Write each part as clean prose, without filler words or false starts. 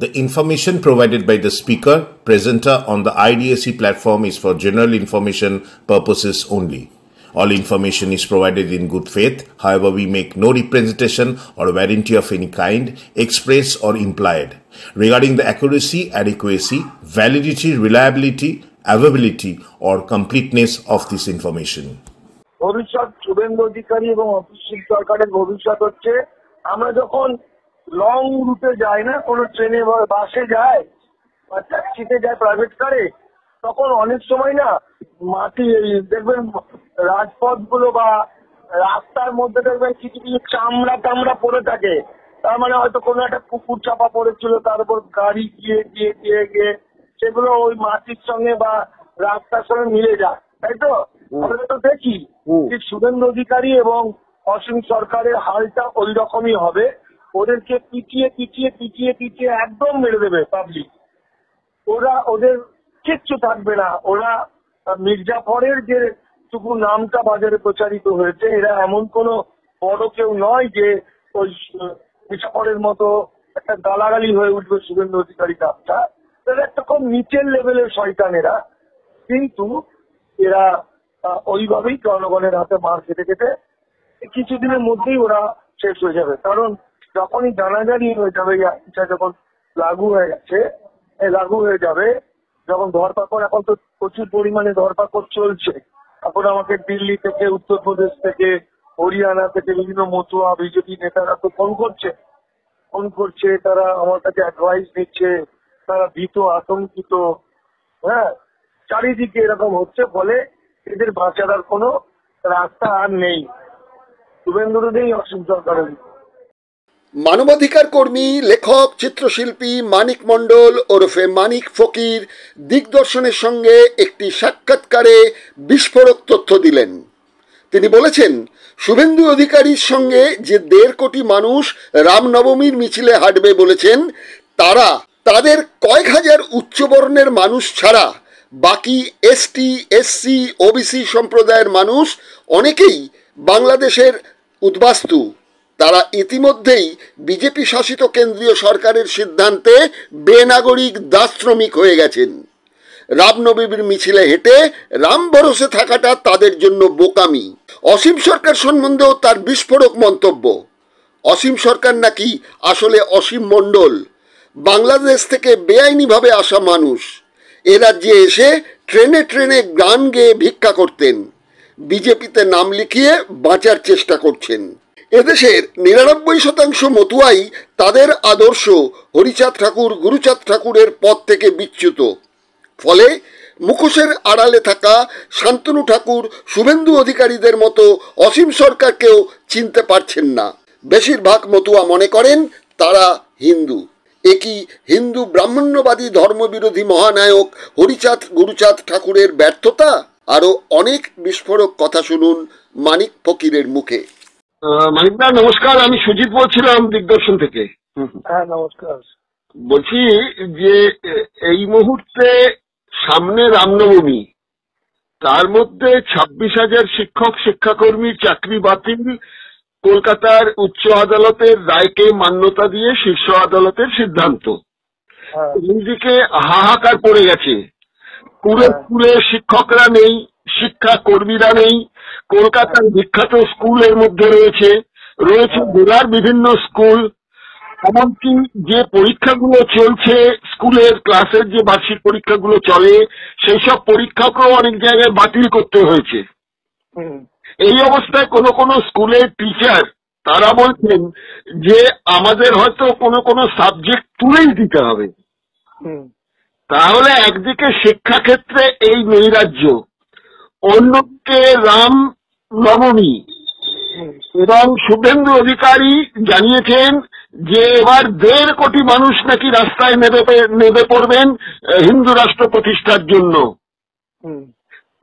The information provided by the speaker, presenter on the IDSC platform is for general information purposes only. All information is provided in good faith. However, we make no representation or warranty of any kind, express or implied, regarding the accuracy, adequacy, validity, reliability, availability or completeness of this information. ভবিষ্যৎ শুভেন্দু অধিকারী এবং অসীম সরকারের ভবিষ্যৎ হচ্ছে আমরা যখন long রুটে যাই না, কোনো ট্রেনে বা বাসে যায় বা ট্যাক্সিতে যায়, প্রাইভেট কারে, তখন অনেক সময় না মাটি দেখবেন রাজপথগুলো বা রাস্তার মধ্যে দেখবেন কিছু কিছু চামড়া টামড়া পড়ে থাকে। তার মানে হয়তো কোনো একটা পুকুর চাপা পড়েছিল, তার উপর গাড়ি গিয়ে গিয়ে গিয়ে গিয়ে সেগুলো ওই মাটির সঙ্গে বা রাস্তার সঙ্গে মিলে যায়, তাই তো? আমরা তো দেখি যে শুভেন্দু অধিকারী এবং অসীম সরকারের হালটা ওই রকমই হবে। ওদেরকে পিটিয়ে পিটিয়ে পিটিয়ে পিটিয়ে একদম মেরে দেবে পাবলিক। ওদের কিচ্ছু থাকবে না। ওরা মির্জাফরের যে টুকু নামটা বাজারে প্রচারিত হয়েছে, এরা এমন কোনো বড় কেউ নয় যে ওই মির্জাফরের মতো একটা গালাগালি হয়ে উঠবে শুভেন্দু অধিকারী নামটা। এরা একটা খুব নিচের লেভেলের শয়তানেরা, কিন্তু এরা ওইভাবেই জনগণের হাতে মার খেতে খেতে কিছুদিনের মধ্যেই ওরা শেষ হয়ে যাবে। কারণ যখনই জানাজানি হয়ে যাবে, যখন লাগু হয়ে যাবে, যখন ধরপাকড়, এখন তো প্রচুর পরিমাণে ধরপাকড় চলছে। এখন আমাকে দিল্লি থেকে, উত্তরপ্রদেশ থেকে, হরিয়ানা থেকে বিভিন্ন মতুয়া বিজেপি নেতারা তো ফোন করছে, তারা আমার কাছে অ্যাডভাইস নিচ্ছে, তারা ভীত আতঙ্কিত। হ্যাঁ, চারিদিকে এরকম হচ্ছে, ফলে এদের বাঁচার আর কোনো রাস্তা আর নেই। শুভেন্দুর নেই, অসীম সরকারের। মানবাধিকার কর্মী, লেখক, চিত্রশিল্পী মানিক মণ্ডল ওরফে মানিক ফকির দিগদর্শনের সঙ্গে একটি সাক্ষাৎকারে বিস্ফোরক তথ্য দিলেন। তিনি বলেছেন, শুভেন্দু অধিকারীর সঙ্গে যে 1.5 কোটি মানুষ রামনবমীর মিছিলে হাঁটবে বলেছেন, তাদের কয়েক হাজার উচ্চবর্ণের মানুষ ছাড়া বাকি এসটি, এসসি, ওবিসি সম্প্রদায়ের মানুষ অনেকেই বাংলাদেশের উদ্বাস্তু। তারা ইতিমধ্যেই বিজেপি শাসিত কেন্দ্রীয় সরকারের সিদ্ধান্তে বেনাগরিক দাসশ্রমিক হয়ে গেছেন। রামনবমীর মিছিলে হেঁটে রাম ভরসে থাকাটা তাদের জন্য বোকামি। অসীম সরকার সম্বন্ধেও তার বিস্ফোরক মন্তব্য। অসীম সরকার নাকি আসলে অসীম মণ্ডল, বাংলাদেশ থেকে বেআইনিভাবে আসা মানুষ। এ রাজ্যে এসে ট্রেনে ট্রেনে গান গেয়ে ভিক্ষা করতেন, বিজেপিতে নাম লিখিয়ে বাঁচার চেষ্টা করছেন। এদেশের 99% মতুয়াই তাদের আদর্শ হরিচাঁদ ঠাকুর, গুরুচাঁদ ঠাকুরের পথ থেকে বিচ্যুত। ফলে মুখোশের আড়ালে থাকা শান্তনু ঠাকুর, শুভেন্দু অধিকারীদের মতো অসীম সরকারকেও চিনতে পারছেন না। বেশিরভাগ মতুয়া মনে করেন তারা হিন্দু। একই হিন্দু ব্রাহ্মণ্যবাদী ধর্মবিরোধী মহানায়ক হরিচাঁদ, গুরুচাঁদ ঠাকুরের ব্যর্থতা? আরো অনেক বিস্ফোরক কথা শুনুন মানিক ফকিরের মুখে। মানিকদা নমস্কার, আমি সুজিত বলছিলাম দিগদর্শন থেকে। হ্যাঁ নমস্কার। বলছি যে এই মুহূর্তে সামনে রামনবমী, তার মধ্যে 26,000 শিক্ষক শিক্ষাকর্মীর চাকরি বাতিল, কলকাতার উচ্চ আদালতের রায়কে মান্যতা দিয়ে শীর্ষ আদালতের সিদ্ধান্ত। এইদিকে হাহাকার পড়ে গেছে, স্কুলে শিক্ষকরা নেই, শিক্ষা কর্মীরা নেই। কলকাতার বিখ্যাত স্কুলের মধ্যে রয়েছে জেলার বিভিন্ন স্কুল, এমনকি যে পরীক্ষাগুলো চলছে স্কুলের ক্লাসের যে বার্ষিক পরীক্ষাগুলো চলে, সেই সব পরীক্ষাকেও অনেক জায়গায় বাতিল করতে হয়েছে। এই অবস্থায় কোনো স্কুলের টিচার তারা বলছেন যে আমাদের হয়তো কোনো সাবজেক্ট তুলেই দিতে হবে। তাহলে একদিকে শিক্ষাক্ষেত্রে এই নৈরাজ্য, অন্যদিকে রাম নবমী, এবং শুভেন্দু অধিকারী জানিয়েছেন যে এবার 1.5 কোটি মানুষ নাকি রাস্তায় নেমে পড়বেন হিন্দু রাষ্ট্র প্রতিষ্ঠার জন্য।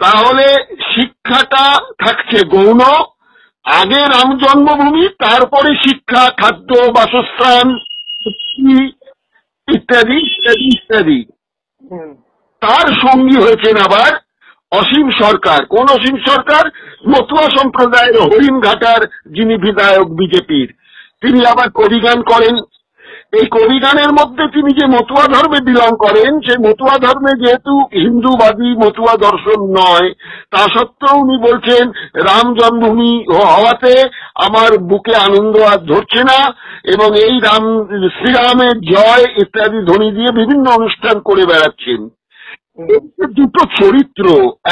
তাহলে শিক্ষাটা থাকছে গৌণ, আগে রাম জন্মভূমি, তারপরে শিক্ষা, খাদ্য, বাসস্থান ইত্যাদি ইত্যাদি ইত্যাদি। তার সঙ্গী হয়েছেন আবার অসীম সরকার। কোন অসীম সরকার? মতুয়া সম্প্রদায়ের হরিণঘাটার যিনি বিধায়ক বিজেপির, তিনি আবার কবিগান করেন। এই কবিগানের মধ্যে তিনি যে মতুয়া ধর্মে বিলং করেন, সেই মতুয়া ধর্মে যেহেতু হিন্দুবাদী মতুয়া দর্শন নয়, তা সত্ত্বেও উনি বলছেন রাম জন্মভূমি হওয়াতে আমার বুকে আনন্দ আর ধরছে না, এবং এই শ্রীরামের জয় ইত্যাদি ধ্বনি দিয়ে বিভিন্ন অনুষ্ঠান করে বেড়াচ্ছেন। দুটো চরিত্র,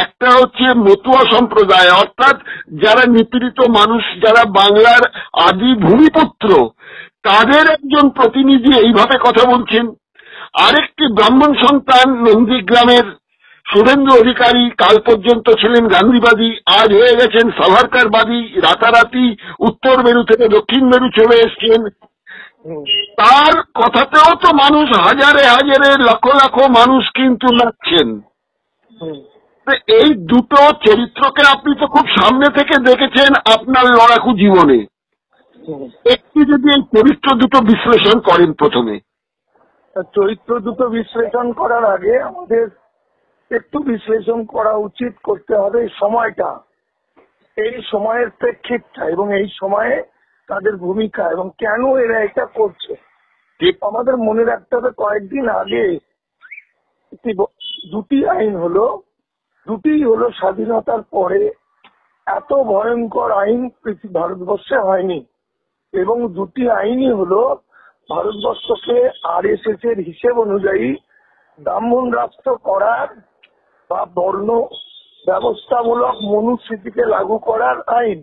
একটা হচ্ছে মতুয়া সম্প্রদায়, অর্থাৎ যারা নিপীড়িত মানুষ, যারা বাংলার আদি ভূমিপুত্র, তাদের একজন প্রতিনিধি এইভাবে কথা বলছেন। আরেকটি ব্রাহ্মণ সন্তান নন্দীগ্রামের শুভেন্দু অধিকারী, কাল পর্যন্ত ছিলেন গান্ধীবাদী, আজ হয়ে গেছেন সাভারকারবাদী, রাতারাতি উত্তর মেরু থেকে দক্ষিণ মেরু চলে এসছেন। তার কথাতেও তো মানুষ হাজারে হাজারে লক্ষ লক্ষ মানুষ কিন্তু নাচছেন। এই দুটো চরিত্রকে আপনি তো খুব সামনে থেকে দেখেছেন আপনার লড়াকু জীবনে, একটু যদি এই চরিত্র দুটো বিশ্লেষণ করেন। প্রথমে চরিত্র দুটো বিশ্লেষণ করার আগে আমাদের একটু বিশ্লেষণ করা উচিত, করতে হবে সময়টা, এই সময়ের প্রেক্ষিতটা, এবং এই সময়ে তাদের ভূমিকা এবং কেন এরা এটা করছে। আমাদের মনে রাখতে হবে কয়েকদিন আগে দুটি আইন হলো, দুটিই হলো স্বাধীনতার পরে। এত ভয়ঙ্কর আইন ভারতবর্ষে হয়নি, এবং দুটি আইনই হলো ভারতবর্ষকে RSS এর হিসেব অনুযায়ী ব্রাহ্মণ রাষ্ট্র করার বা বর্ণ ব্যবস্থামূলক মনুস্মৃতিকে লাগু করার আইন।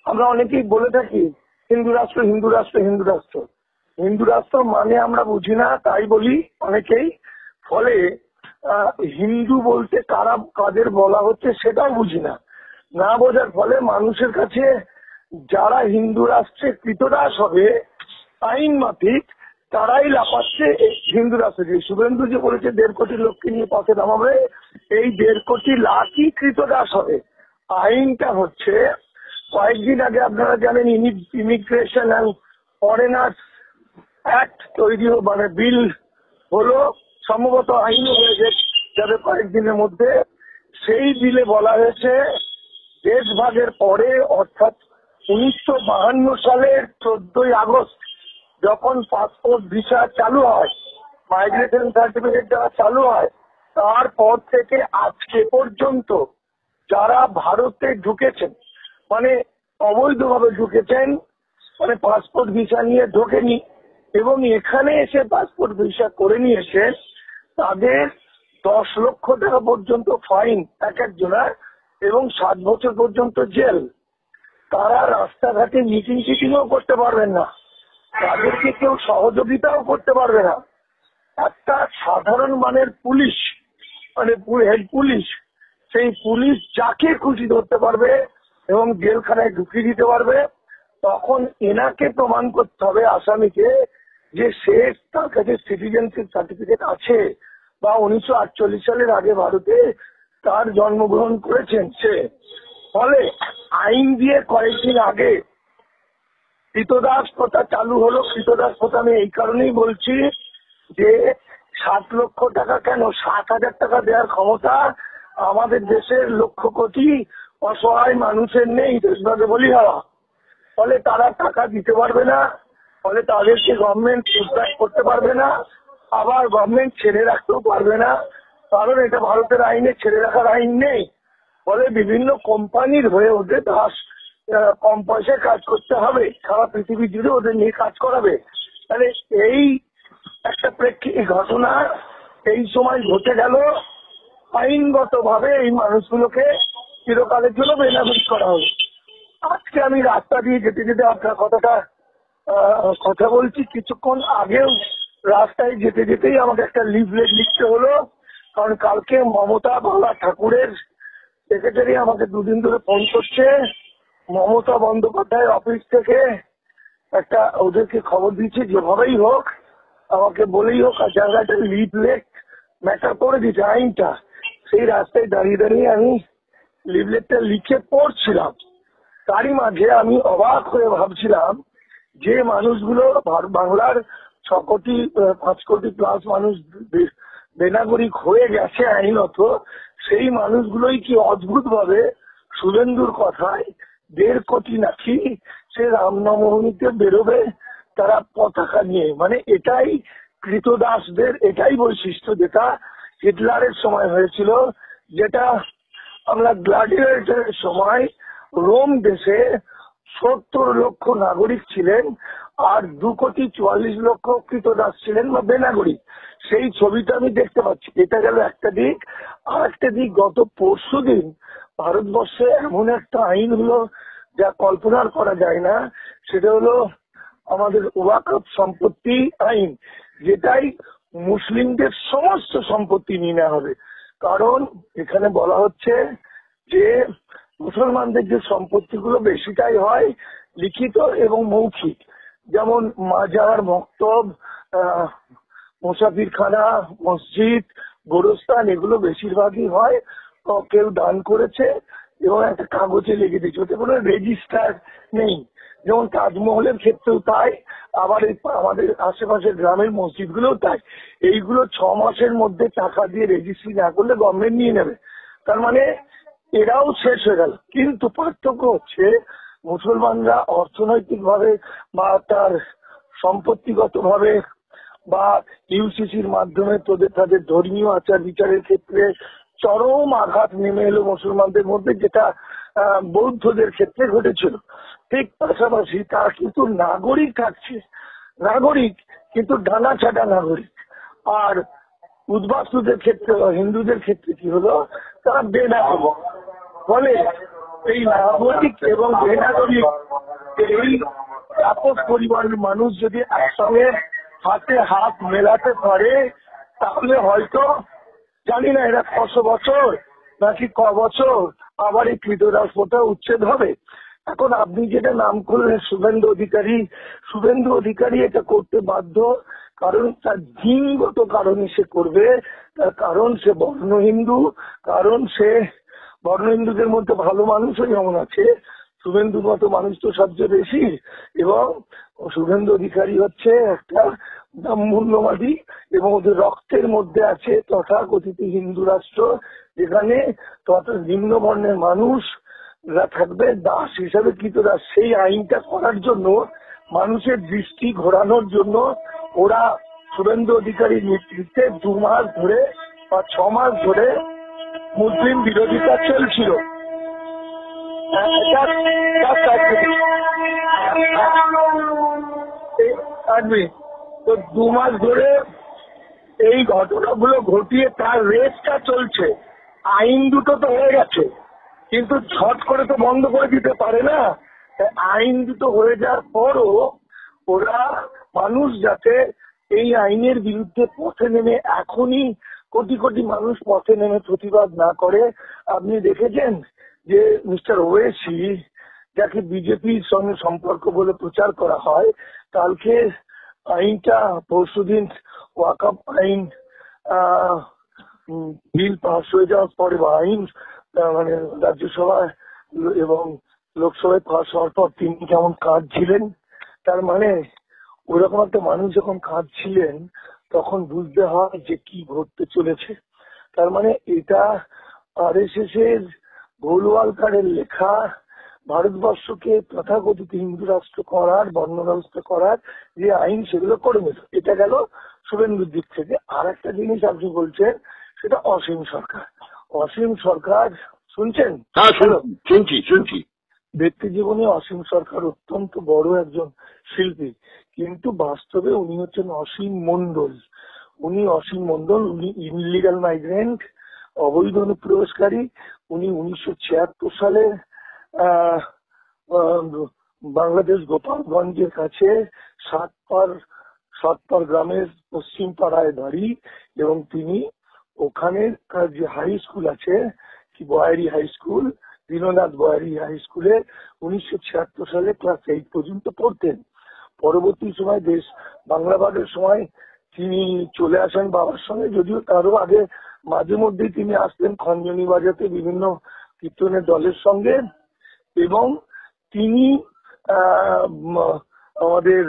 আমরা অনেকেই বলে থাকি হিন্দু রাষ্ট্র হিন্দু রাষ্ট্র হিন্দু রাষ্ট্র, হিন্দু রাষ্ট্র মানে আমরা বুঝি না, তাই বলি অনেকেই। ফলে হিন্দু বলতে কাদের বলা হচ্ছে সেটাও বুঝি না, না বোঝার ফলে মানুষের কাছে যারা হিন্দু রাষ্ট্রে কৃতদাস হবে আইন মাফিক, তারাই লাফাচ্ছে হিন্দু রাষ্ট্রে। শুভেন্দু যে বলেছে 1.5 কোটি লোককে নিয়ে পথে নামাবে, এই 1.5 কোটি লাখই কৃতদাস হবে। আইনটা হচ্ছে কয়েকদিন আগে আপনারা জানেন ইমিগ্রেশন অ্যান্ড ফরেনার্স অ্যাক্ট তৈরি, মানে বিল হলো, সম্ভবত আইন হয়ে যাবে কয়েকদিনের মধ্যে। সেই বিলে বলা হয়েছে দেশ ভাগের পরে, অর্থাৎ 1952 সালের 14ই আগস্ট যখন পাসপোর্ট ভিসা চালু হয়, মাইগ্রেশন সার্টিফিকেট যারা চালু হয়, তারপর থেকে আজকে পর্যন্ত যারা ভারতে ঢুকেছেন, মানে অবৈধভাবে ঢুকেছেন, মানে পাসপোর্ট ভিসা নিয়ে ঢোকেনি এবং এখানে এসে পাসপোর্ট ভিসা করে নিয়েছেন, তাদের 10 লক্ষ টাকা পর্যন্ত ফাইন এক একজনের এবং 7 বছর পর্যন্ত জেল। তারা রাস্তাঘাটে মিটিং টিটিংও করতে পারবেন না, তাদেরকে কেউ সহযোগিতাও করতে পারবে না। একটা সাধারণ মানের পুলিশ, মানে হেড পুলিশ, সেই পুলিশ যাকে খুশি ধরতে পারবে এবং জেলখানায় ঢুকিয়ে দিতে পারবে। তখন এনাকে প্রমাণ করতে হবে আসামিকে যে সে, তার কাছে সিটিজেনশিপ সার্টিফিকেট আছে বা 1948 সালের আগে ভারতে তার জন্মগ্রহণ করেছেন সে। ফলে আইন দিয়ে কয়েকদিন আগে কৃতদাস প্রথা চালু হলো। কৃতদাস প্রথা আমি এই কারণেই বলছি যে 7 লক্ষ টাকা কেন, 7,000 টাকা দেওয়ার ক্ষমতা আমাদের দেশের লক্ষ কোটি অসহায় মানুষের নেই, দেশভাগে বলি হওয়া। ফলে তারা টাকা দিতে পারবে না, ফলে তাদেরকে গভর্নমেন্ট উদ্ধার করতে পারবে না, আবার গভর্নমেন্ট ছেড়ে রাখতেও পারবে না, কারণ এটা ভারতের আইনে ছেড়ে রাখার আইন নেই। ফলে বিভিন্ন কোম্পানির হয়ে ওদের কম পয়সায় কাজ করতে হবে, সারা পৃথিবী জুড়ে ওদের নিয়ে কাজ করাবে। তাহলে এই একটা ঘটনা এই সময় ঘটে গেল, আইনগত ভাবে এই মানুষগুলোকে চিরকালের জন্য বেনামিট করা হলো। আজকে আমি রাস্তা দিয়ে যেতে যেতে আপনার কথা বলছি, কিছুক্ষণ আগেও রাস্তায় যেতে যেতেই আমাকে একটা লিফলেট লিখতে হলো, কারণ কালকে মমতা বাবা ঠাকুরের সেক্রেটারি আমাকে 2 দিন ধরে ফোন করছে। মমতা বন্দ্যোপাধ্যায় অফিস থেকে একটা ওদেরকে খবর দিচ্ছে যেভাবেই হোক আমাকে বলেই হোক আর জায়গাটা লিফলেট ম্যাটার করে দিচ্ছে আইনটা। সেই রাস্তায় দাঁড়িয়ে দাঁড়িয়ে আমি লিফলেটটা লিখে পড়ছিলাম। তারই মাঝে আমি অবাক হয়ে ভাবছিলাম যে মানুষগুলো বাংলার 5 কোটি প্লাস মানুষ বেনাগরিক হয়ে গেছে আইনত, সেই মানুষগুলোই কি অদ্ভুত ভাবে শুভেন্দুর কথায় 1.5 কোটি নাকি সে রামনবমীতে বেরোবে তারা পতাকা নিয়ে, মানে এটাই কৃতদাসদের এটাই বৈশিষ্ট্য যেটা হিটলারের সময় হয়েছিল, যেটা আমরা গ্ল্যাডিয়েটরের সময় রোম দেশে 70 লক্ষ নাগরিক ছিলেন আর 2,44,00,000 কৃতদাস ছিলেন বা বেনাগরিক। সেই ছবিটা আমি দেখতে পাচ্ছি। এটা গেল একটা দিক। আর একটা দিক, গত পরশুদিন ভারতবর্ষে এমন একটা আইন হলো যা কল্পনার করা যায় না। সেটা হলো আমাদের ওয়াকফ সম্পত্তি আইন, যেটাই মুসলিমদের সমস্ত সম্পত্তি নিয়ে নেওয়া হবে। কারণ এখানে বলা হচ্ছে যে মুসলমানদের যে সম্পত্তিগুলো বেশিটাই হয় লিখিত এবং মৌখিক, যেমন মাজার, মক্তব, মুসাফিরখানা, মসজিদ, গোরস্থান, এগুলো বেশিরভাগই হয় কেউ দান করেছে এবং একটা কাগজে লিখে দিয়েছে, ওতে কোনো রেজিস্টার নেই। যেমন তাজমহলের ক্ষেত্রেও তাই, আবার আমাদের আশেপাশের গ্রামের মসজিদগুলোও তাই। এইগুলো 6 মাসের মধ্যে টাকা দিয়ে রেজিস্ট্রি না করলে গভর্নমেন্ট নিয়ে নেবে। তার মানে এরাও শেষ হয়ে গেল। কিন্তু পার্থক্য হচ্ছে মুসলমানরা অর্থনৈতিক ভাবে বা তার সম্পত্তিগত ভাবে বা ইউসিসির মাধ্যমে তাদের ধর্মীয় আচার বিচারের ক্ষেত্রে চরম আঘাত নেমে এলো মুসলমানদের মধ্যে, যেটা বৌদ্ধদের ক্ষেত্রে ঘটেছিল। ঠিক পাশাপাশি তারা কিন্তু নাগরিক থাকছে, নাগরিক কিন্তু ডানা ছাড়া নাগরিক। আর উদ্বাস্তুদের ক্ষেত্রে হিন্দুদের ক্ষেত্রে কি হলো, তারা বেনাগরিক। ফলে এই নাগরিক এবং বেনাগরিক এই ব্যাপক পরিমাণের মানুষ যদি একসঙ্গে হাতে হাত মেলাতে পারে, তাহলে হয়তো জানি না এরা কত বছর নাকি বছর আবার এই কৃতদাস প্রথা উচ্ছেদ হবে। এখন আপনি যেটা নাম করলেন শুভেন্দু অধিকারী, শুভেন্দু অধিকারী এটা করতে বাধ্য, কারণ তার জিনগত কারণে সে করবে। তার কারণ সে বর্ণ হিন্দু, কারণ সে বর্ণ হিন্দুদের মধ্যে ভালো মানুষও যেমন আছে, শুভেন্দুর মতো মানুষ তো সবচেয়ে বেশি। এবং শুভেন্দু অধিকারী হচ্ছে একটা ব্রাহ্মণ্যবাদী এবং ওদের রক্তের মধ্যে আছে তথাকথিত হিন্দু রাষ্ট্র, যেখানে তত নিম্ন বর্ণের মানুষরা থাকবে দাস হিসাবে কৃতদাস। সেই আইনটা করার জন্য, মানুষের দৃষ্টি ঘোরানোর জন্য ওরা শুভেন্দু অধিকারীর নেতৃত্বে 2 মাস ধরে বা 6 মাস ধরে মুসলিম বিরোধিতা চলছিল। তো 2 মাস ধরে এই ঘটনাগুলো ঘটিয়ে তার রেসটা চলছে। আইন দুটো তো হয়ে গেছে, কিন্তু ছট করে তো বন্ধ করে দিতে পারে না। আইন দুটো হয়ে যাওয়ার পরও ওরা মানুষ যাতে এই আইনের বিরুদ্ধে পথে নেমে এখনই কোটি কোটি মানুষ পথে নেমে প্রতিবাদ না করে। আপনি দেখেছেন যে মিস্টার ওয়েসি, যাকে বিজেপির সঙ্গে সম্পর্ক বলে প্রচার করা হয়, কালকে আইনটা পরশুদিন ওয়াকফ আইন বিল পাস হয়ে যাওয়ার পরে বা আইন মানে রাজ্যসভায় এবং লোকসভায় পাস হওয়ার পর তিনি কেমন কাঁদছিলেন। তার মানে ওরকম একটা মানুষ যখন কাঁদছিলেন তখন বুঝতে হয় যে কি ঘটতে চলেছে। তার মানে এটা আরএসএস এর গোলওয়ালকারের লেখা ভারতবর্ষকে তথাকথিত হিন্দু রাষ্ট্র করার, বর্ণ ব্যবস্থা করার যে আইন, সেগুলো করে নিল। এটা গেল শুভেন্দুর দিক থেকে। আর একটা জিনিস আপনি বলছেন, সেটা অসীম সরকার। অসীম সরকার শুনছেন? হ্যাঁ, শুনছি। ব্যক্তি জীবনে অসীম সরকার অত্যন্ত বড় একজন শিল্পী, কিন্তু বাস্তবে উনি হচ্ছেন অসীম মন্ডল। উনি ইনলিগাল মাইগ্রেন্ট, অবৈধ অনুপ্রবেশকারী। উনি 1976 সালে বাংলাদেশ গোপালগঞ্জের কাছে সাতপার গ্রামের পশ্চিম পাড়ায় বাড়ি, এবং তিনি ওখানের যে হাই স্কুল আছে, কি বয়ারি হাই স্কুল, দীননাথ বয়ারি হাই স্কুলে 1976 সালে ক্লাস 8 পর্যন্ত পড়তেন। পরবর্তী সময় বাংলা ভাগের সময় তিনি চলে আসেন বাবার সঙ্গে, যদিও তারও আগে মাঝে মধ্যেই তিনি আসতেন খঞ্জনি বাজাতে বিভিন্ন কীর্তনের দলের সঙ্গে। এবং তিনি আমাদের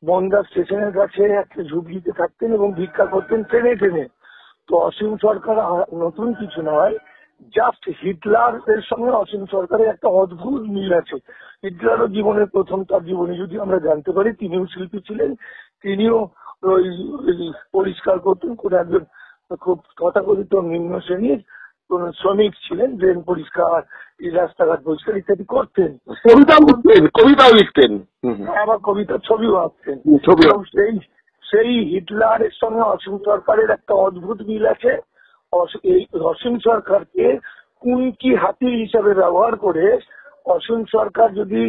বনগাঁ স্টেশনের কাছে একটা ঝুপড়িতে থাকতেন এবং ভিক্ষা করতেন ট্রেনে ট্রেনে। তো অসীম সরকার নতুন কিছু নয়, জাস্ট হিটলার এর সঙ্গে অসীম সরকারের একটা অদ্ভুত মিল আছে। হিটলারও জীবনের প্রথম তার জীবনে যদি আমরা জানতে পারি, তিনিও শিল্পী ছিলেন, তিনিও ওই পরিষ্কার করতেন, কোন একজন খুব তথাকথিত নিম্ন শ্রেণীর কোন শ্রমিক ছিলেন, ড্রেন পরিষ্কার, এই রাস্তাঘাট পরিষ্কার ইত্যাদি করতেন, কবিতাও লিখতেন, আবার কবিতার ছবিও আঁকতেন। সেই হিটলারের সঙ্গে অসীম সরকারের একটা অদ্ভুত মিল আছে। এই অসীম সরকারকে কুঙ্কি হাতি হিসাবে ব্যবহার করে, অসীম সরকার যদি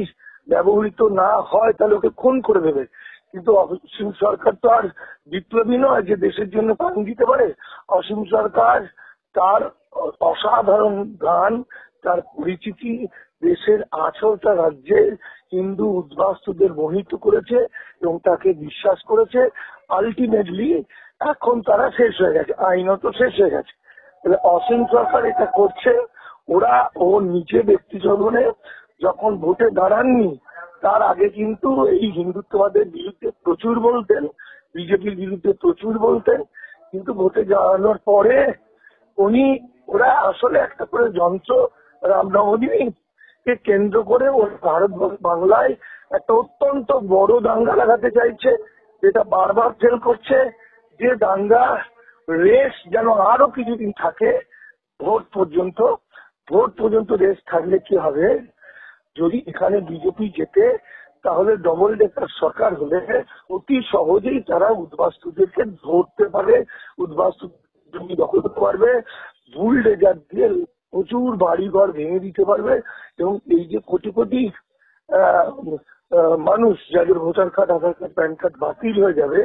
ব্যবহৃত না হয় তাহলে ওকে খুন করে দেবে, কিন্তু অসীম সরকার তো আর বিপ্লবী নয় যে দেশের জন্য প্রাণ দিতে পারে। অসীম সরকার তার অসাধারণ গান, তার পরিচিতি দেশের 18টা রাজ্যে হিন্দু উদ্বাস্তুদের মোহিত করেছে এবং তাকে বিশ্বাস করেছে। আলটিমেটলি এখন তারা শেষ হয়ে গেছে, আইনত শেষ হয়ে গেছে। অসীম সরকার এটা করছে। ও নিজে ব্যক্তি জীবনে যখন ভোটে দাঁড়াননি তার আগে কিন্তু এই হিন্দুত্ববাদের বিরুদ্ধে প্রচুর বলতেন, বিজেপির বিরুদ্ধে প্রচুর বলতেন, কিন্তু ভোটে দাঁড়ানোর পরে ওরা আসলে একটা করে যন্ত্র, রামনবমীকে কেন্দ্র করে ওর ভারত বাংলায় একটা অত্যন্ত বড় দাঙ্গা লাগাতে চাইছে, যেটা বারবার ফেল করছে। যে দাঙ্গা রেস যেন আরো কিছুদিন থাকে, ভোট পর্যন্ত রেস থাকলে কি হবে, যদি এখানে বিজেপি জেতে তাহলে ডবল ডেকার সরকার হলে অতি সহজেই তারা উদ্বাস্তুদেরকে ধরতে পারে, উদ্বাস্তু জমি দখল করতে পারবে, বুলডোজার দিয়ে প্রচুর বাড়িঘর ভেঙে দিতে পারবে, এবং এই যে কোটি কোটি মানুষ যাদের ভোটার কার্ড, আধার কার্ড, প্যান কার্ড বাতিল হয়ে যাবে,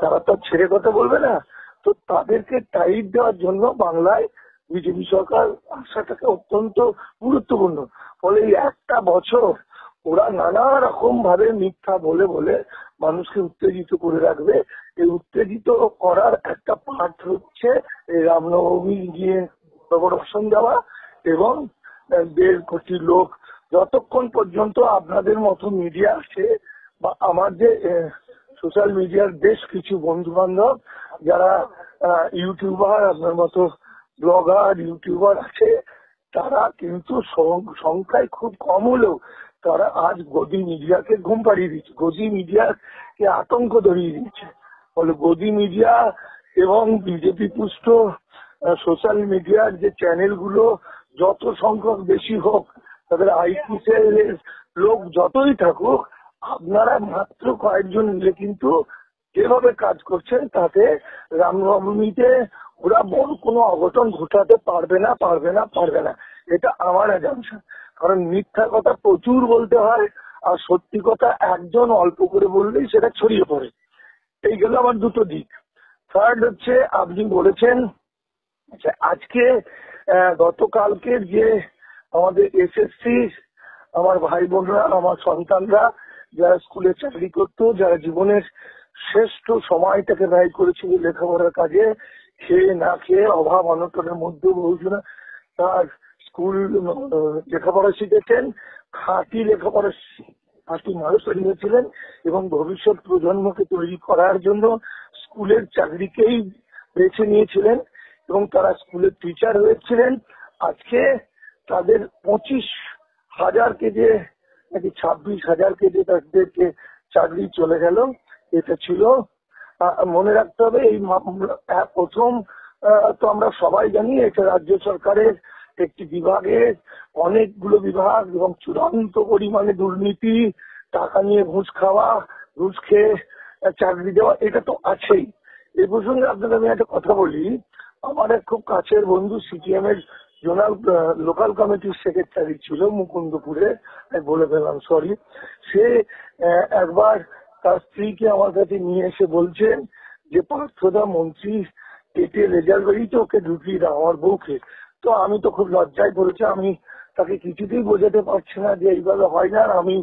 তারা তো ছেড়ে কথা বলবে না। তো তাদেরকে টাইট দেওয়ার জন্য বাংলায় বিজেপি সরকার আসাটাকে অত্যন্ত গুরুত্বপূর্ণ। ফলে এই একটা বছর ওরা নানা রকম ভাবে মিথ্যা বলে বলে মানুষকে উত্তেজিত করে রাখবে। এই উত্তেজিত করার একটা পাঠ হচ্ছে এই রামনবমী গিয়ে প্রবর্তন দেওয়া, এবং 1.5 কোটি লোক, যতক্ষণ পর্যন্ত আপনাদের মতো মিডিয়া আছে বা আমার যে সোশ্যাল মিডিয়ার বেশ কিছু বন্ধু বান্ধব যারা ইউটিউবার, আপনার মতো ব্লগার ইউটিউবার আছে, তারা কিন্তু সংখ্যায় খুব কম হলেও তারা আজ গদি মিডিয়াকে ঘুম পাড়িয়ে দিচ্ছে, গদি মিডিয়াকে আতঙ্ক ধরিয়ে দিচ্ছে। ফলে গদি মিডিয়া এবং বিজেপি পুষ্ট সোশ্যাল মিডিয়ার যে চ্যানেলগুলো যত সংখ্যক বেশি হোক, তাদের আইটি সেলের লোক যতই থাকুক, আপনারা মাত্র কয়েকজন মিলে কিন্তু যেভাবে কাজ করছেন তাতে রামনবমীতে ওরা বড় কোনো অঘটন ঘটাতে পারবে না। এটা আমার অ্যাজাম্পশন। কারণ মিথ্যা কথা প্রচুর বলতে হয়, আর সত্যি কথা একজন অল্প করে বললেই সেটা ছড়িয়ে পড়ে। এই গেল আমার দুটো দিক। থার্ড হচ্ছে, আপনি বলেছেন আচ্ছা, আজকে গতকালকে যে আমাদের এসএসসি আমার ভাই বোনরা, আমার সন্তানরা যারা স্কুলে চাকরি করতো, যারা জীবনের শ্রেষ্ঠ সময়টাকে ব্যয় করেছিল লেখাপড়ার কাজে, খেয়ে না খেয়ে অভাব অনটনের মধ্যে বহুজনা তার স্কুল লেখাপড়া শিখেছেন, খাঁটি লেখাপড়া খাঁটি মানুষ তৈরি হয়েছিলেন, এবং ভবিষ্যৎ প্রজন্মকে তৈরি করার জন্য স্কুলের চাকরিকেই বেছে নিয়েছিলেন, এবং তারা স্কুলের টিচার হয়েছিলেন। আজকে তাদের 25,000 কেজে নাকি 26,000 কেজে তাদেরকে চাকরি চলে গেল। এটা ছিল, মনে রাখতে হবে, এই প্রথম তো আমরা সবাই জানি এটা রাজ্য সরকারের একটি বিভাগের অনেকগুলো বিভাগ এবং চূড়ান্ত পরিমাণে দুর্নীতি, টাকা নিয়ে ঘুষ খাওয়া, ঘুষ খেয়ে চাকরি দেওয়া, এটা তো আছেই। এই প্রসঙ্গে আপনাকে আমি একটা কথা বলি। আমার এক খুব কাছের বন্ধু সিপিএম এর জোনাল লোকাল কমিটির সেক্রেটারি ছিল মুকুন্দপুরে, বলে ফেলাম সরি। সে একবার তার স্ত্রীকে আমার কাছে নিয়ে এসে বলছেন যে পার্থদা মন্ত্রী কেটে রেজাল্ট বেরিয়েছে, ওকে ঢুকিয়ে দাও আমার বউকে। তো আমি তো খুব লজ্জায় পড়েছি, আমি তাকে কিছুতেই বোঝাতে পারছি না যে এইভাবে হয় না, আমি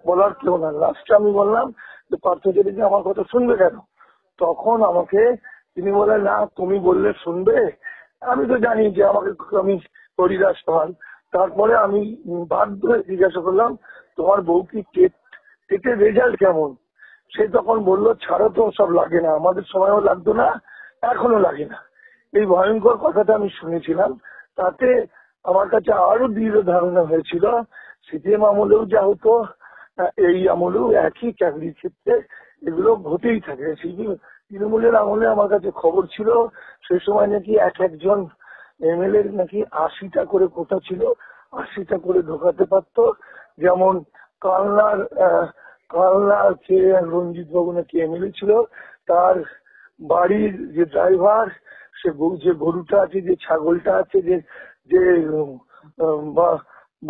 বলার কেউ না। লাস্টে আমি বললাম যে পার্থ চ্যাটার্জি আমার কথা শুনবে কেন? তখন আমাকে তিনি বলেন, না তুমি বললে শুনবে, আমি তো জানি যে আমাকে আমি হরিদাস পাল। তারপরে আমি বাধ্য হয়ে জিজ্ঞাসা করলাম, তোমার বউ কি টেটের রেজাল্ট কেমন? সে তখন বললো, ছাড়ো তো, সব লাগে না, আমাদের সময়ও লাগতো না, এখনো লাগে না। এই ভয়ঙ্কর কথাটা আমি শুনেছিলাম। তাতে আমার কাছে আরো দৃঢ় ধারণা হয়েছিল সিপিএম আমলেও যা হতো এই আমলেও একই চাকরির ক্ষেত্রে এগুলো হতেই থাকে। তৃণমূলের আমলে আমার কাছে খবর ছিল সে সময় নাকি একজন এমএলএ নাকি 80টা করে কোটা ছিল, 80টা করে ঢোকাতে পারতো। যেমন কালনার কে রঞ্জিত বাবু নাকি এমএলএ ছিল, তার বাড়ির যে ড্রাইভার সে যে গরুটা আছে, যে ছাগলটা আছে, যে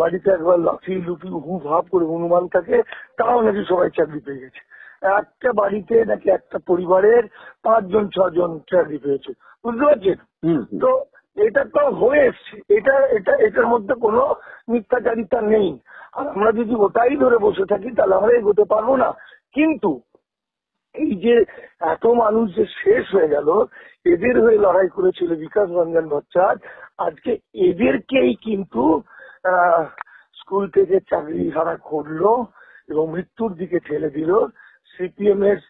বাড়িতে একবার লাফি লুপি হু ভাব করে হনুমান থাকে, তাও নাকি সবাই চাকরি পেয়ে গেছে। একটা বাড়িতে নাকি একটা পরিবারের 5 জন 6 জন চাকরি পেয়েছে, বুঝতে পারছেন? তো এটা তো হয়ে এসছে, এটার মধ্যে কোনো মিথ্যাচারিতা নেই। আর আমরা যদি ওটাই ধরে বসে থাকি তাহলে আমরা এগোতে পারবো না। কিন্তু এই যে এত মানুষ যে শেষ হয়ে গেল, এদের হয়ে লড়াই করেছিল বিকাশ রঞ্জন ভট্টাচার্য, আজকে এদেরকেই কিন্তু স্কুল থেকে চাকরি হারা করলো এবং মৃত্যুর দিকে ঠেলে দিল। সিপিএম এর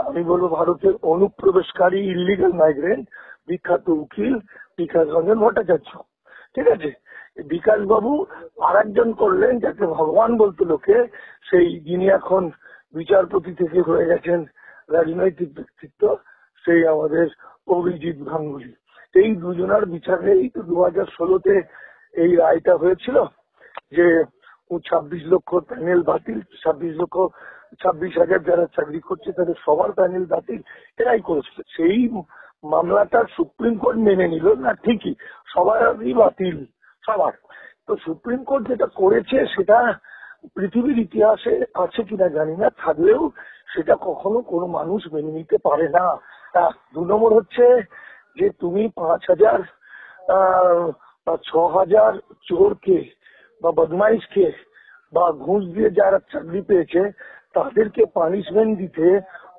আমি বলবো ভারতের অনুপ্রবেশকারী ইলিগাল মাইগ্রেন্ট বিখ্যাত উকিল বিকাশ রঞ্জন ভট্টাচার্য। ঠিক আছে, বিকাশ বাবু আর একজন করলেন যাকে ভগবান বলতো লোকে, সেই যিনি এখন বিচারপতি থেকে হয়ে গেছেন রাজনৈতিক ব্যক্তিত্ব, সেই আমাদের অভিজিৎ গাঙ্গুলি। এই দুজনার বিচারে এই তো 2016-তে এই রায়টা হয়েছিল যে 26 লক্ষ প্যানেল বাতিল, 26,000 যারা চাকরি করছে তাদের সবার প্যানেল বাতিল, এরাই করেছিল। সেই মামলাটা সুপ্রিম কোর্ট মেনে নিল না, ঠিকই সবারই বাতিল, সবার। তো সুপ্রিম কোর্ট যেটা করেছে সেটা পৃথিবীর ইতিহাসে আছে কিনা জানি না, থাকলেও সেটা কখনো কোনো মানুষ মেনে নিতে পারে না। 2 নম্বর হচ্ছে যে তুমি 5,000 বা 6,000 চোরকে বা বদমাইশকে বা ঘুষ দিয়ে যারা চাকরি পেয়েছে তাদেরকে পানিশমেন্ট দিতে